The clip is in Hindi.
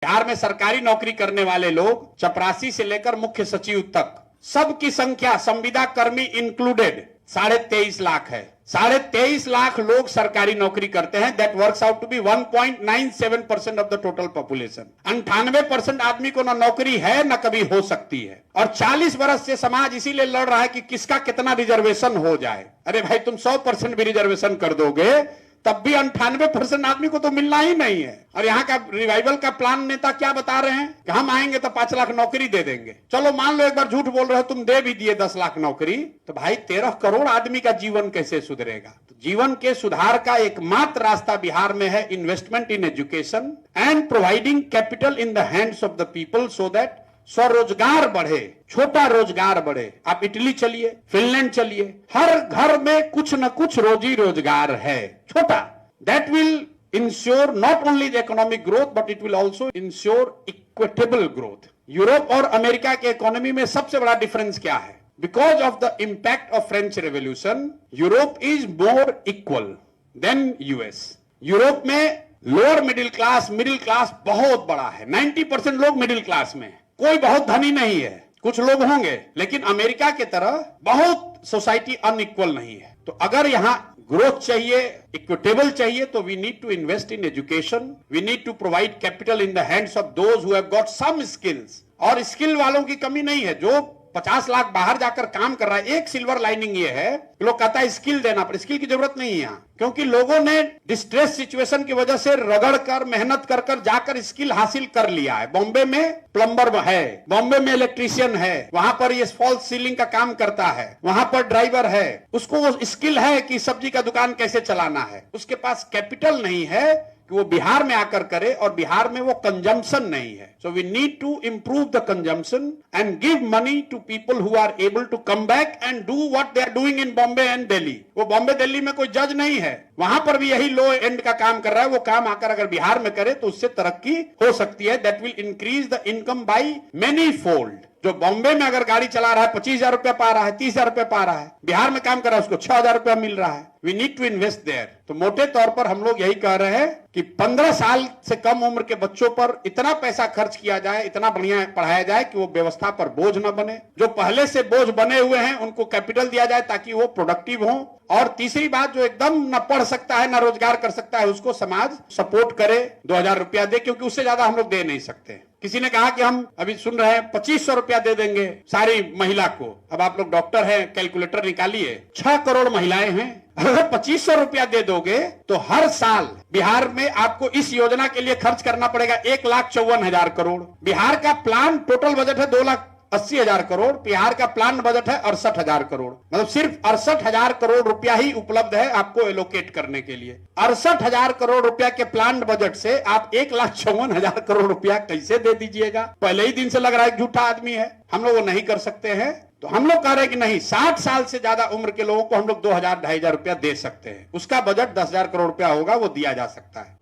बिहार में सरकारी नौकरी करने वाले लोग चपरासी से लेकर मुख्य सचिव तक सबकी संख्या संविदा कर्मी इंक्लूडेड 23.5 लाख है। 23.5 लाख लोग सरकारी नौकरी करते हैं। That works out to be 1.97% of the total population. 98% आदमी को ना नौकरी है ना कभी हो सकती है, और 40 वर्ष से समाज इसीलिए लड़ रहा है कि किसका कितना रिजर्वेशन हो जाए। अरे भाई, तुम 100% भी रिजर्वेशन कर दोगे तब भी 98% आदमी को तो मिलना ही नहीं है। और यहाँ का रिवाइवल का प्लान नेता क्या बता रहे हैं कि हम आएंगे तो 5 लाख नौकरी दे देंगे। चलो मान लो एक बार झूठ बोल रहे हो, तुम दे भी दिए 10 लाख नौकरी, तो भाई 13 करोड़ आदमी का जीवन कैसे सुधरेगा। तो जीवन के सुधार का एकमात्र रास्ता बिहार में है investment in education and providing capital in the hands of the people so that स्वरोजगार बढ़े, छोटा रोजगार बढ़े। आप इटली चलिए, फिनलैंड चलिए, हर घर में कुछ न कुछ रोजी रोजगार है, छोटा। That will ensure not only the economic growth but it will also ensure equitable growth. Europe और अमेरिका के इकोनॉमी में सबसे बड़ा डिफरेंस क्या है? Because of the impact of French revolution, Europe is more equal than US. Europe में लोअर मिडिल क्लास बहुत बड़ा है। 90% लोग मिडिल क्लास में, कोई बहुत धनी नहीं है, कुछ लोग होंगे, लेकिन अमेरिका के तरह बहुत सोसाइटी अनइक्वल नहीं है। तो अगर यहाँ ग्रोथ चाहिए, इक्विटेबल चाहिए, तो we need to invest in education, we need to provide capital in the hands of those who have got some skills. और स्किल वालों की कमी नहीं है। जो 50 लाख बाहर जाकर काम कर रहा है, एक सिल्वर लाइनिंग ये है, लोग कहता है स्किल देना पड़े। स्किल की जरूरत नहीं है यहाँ, क्योंकि लोगों ने डिस्ट्रेस सिचुएशन की वजह से रगड़ कर, मेहनत कर कर जाकर स्किल हासिल कर लिया है। बॉम्बे में प्लम्बर है, बॉम्बे में इलेक्ट्रीशियन है, वहां पर ये फॉल सीलिंग का काम करता है, वहां पर ड्राइवर है, उसको वो स्किल है कि सब्जी का दुकान कैसे चलाना है। उसके पास कैपिटल नहीं है कि वो बिहार में आकर करे, और बिहार में वो कंजम्पशन नहीं है। So we need to improve the consumption and give money to people who are able to come back and do what they are doing in Bombay and Delhi. वो बॉम्बे दिल्ली में कोई जज नहीं है, वहां पर भी यही लो एंड का काम कर रहा है। वो काम आकर अगर बिहार में करे तो उससे तरक्की हो सकती है। That will increase the income by many fold. जो बॉम्बे में अगर गाड़ी चला रहा है 25,000 रुपया पा रहा है, 30,000 रुपया पा रहा है, बिहार में काम कर रहा है उसको 6,000 रुपया मिल रहा है। We need to invest there. तो मोटे तौर पर हम लोग यही कह रहे हैं कि 15 साल से कम उम्र के बच्चों पर इतना पैसा खर्च किया जाए, इतना बढ़िया पढ़ाया जाए कि वो व्यवस्था पर बोझ न बने। जो पहले से बोझ बने हुए हैं उनको कैपिटल दिया जाए ताकि वो प्रोडक्टिव हो। और तीसरी बात, जो एकदम न पढ़ सकता है न रोजगार कर सकता है, उसको समाज सपोर्ट करे, 2,000 रुपया दे, क्योंकि उससे ज्यादा हम लोग दे नहीं सकते। किसी ने कहा कि हम अभी सुन रहे हैं 2500 रुपया दे देंगे सारी महिला को। अब आप लोग डॉक्टर हैं, कैलकुलेटर निकालिए, 6 करोड़ महिलाएं हैं। अगर 2500 रुपया दे दोगे तो हर साल बिहार में आपको इस योजना के लिए खर्च करना पड़ेगा 1,54,000 करोड़। बिहार का प्लान टोटल बजट है 2,80,000 करोड़, बिहार का प्लान बजट है 68,000 करोड़। मतलब सिर्फ 68,000 करोड़ रुपया ही उपलब्ध है आपको एलोकेट करने के लिए। 68,000 करोड़ रुपया के प्लान बजट से आप 1,54,000 करोड़ रुपया कैसे दे दीजिएगा? पहले ही दिन से लग रहा है झूठा आदमी है, हम लोग वो नहीं कर सकते हैं। तो हम लोग कह रहे हैं कि नहीं, 60 साल से ज्यादा उम्र के लोगों को हम लोग 2,000-2,500 रुपया दे सकते हैं। उसका बजट 10,000 करोड़ रुपया होगा, वो दिया जा सकता है।